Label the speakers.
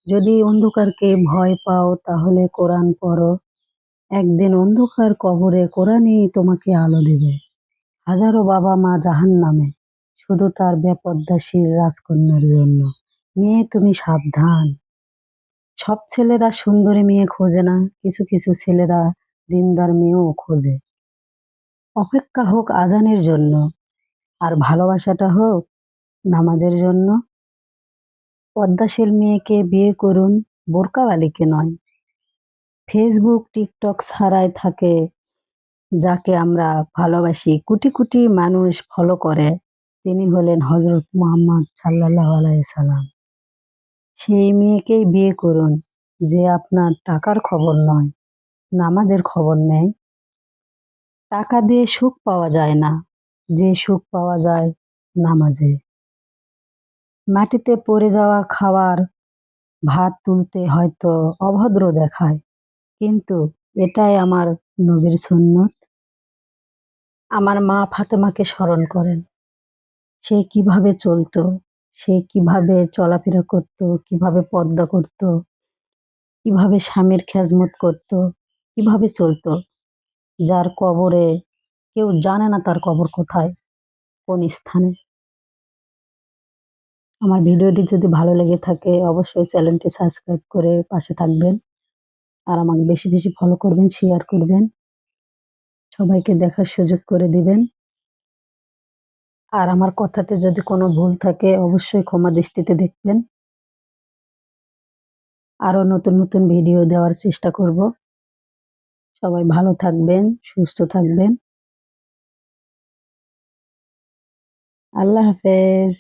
Speaker 1: যদি অন্ধকারকে ভয় পাও তাহলে কোরআন পড়ো। একদিন অন্ধকার কবরে কোরআনই তোমাকে আলো দেবে। হাজারো বাবা মা জাহান্নামে শুধু তার বেপর্দাশীল রাজকন্যার জন্য। মেয়ে তুমি সাবধান। সব ছেলেরা সুন্দরী মেয়ে খোঁজে না, কিছু কিছু ছেলেরা দিনদার মেয়েও খোঁজে। অপেক্ষা হোক আজানের জন্য, আর ভালোবাসাটা হোক নামাজের জন্য। পর্দাশীল মেয়েকে বিয়ে করুন, বোরকাওয়ালীকে নয়। ফেসবুক টিকটক ছাড়াই থাকে যাকে আমরা ভালোবাসি, কোটি কোটি মানুষ ফলো করে, তিনি হলেন হজরত মুহাম্মদ সাল্লাল্লাহু আলাইহি সাল্লাম। সেই মেয়েকেই বিয়ে করুন যে আপনার টাকার খবর নয়, নামাজের খবর নেয়। টাকা দিয়ে সুখ পাওয়া যায় না, যে সুখ পাওয়া যায় নামাজে। মাটিতে পড়ে যাওয়া খাওয়ার ভাত তুলতে হয়তো অভদ্র দেখায়, কিন্তু এটাই আমার নবীর সুন্নত। আমার মা ফাতেমাকে স্মরণ করেন। সে কিভাবে চলতো, সে কিভাবে চলাফেরা করত, কিভাবে পর্দা করত, কিভাবে স্বামীর খেজমত করত, কিভাবে চলতো। যার কবরে কেউ জানে না তার কবর কোথায়, কোন স্থানে। আমার ভিডিওটি যদি ভালো লেগে থাকে অবশ্যই চ্যানেলটি সাবস্ক্রাইব করে পাশে থাকবেন। আর আমাকে বেশি বেশি ফলো করবেন, শেয়ার করবেন, সবাইকে দেখার সুযোগ করে দিবেন। আর আমার কথাতে যদি কোনো ভুল থাকে অবশ্যই ক্ষমা দৃষ্টিতে দেখবেন। আরো নতুন নতুন ভিডিও দেওয়ার চেষ্টা করব। সবাই ভালো থাকবেন, সুস্থ থাকবেন। আল্লাহ হাফেজ।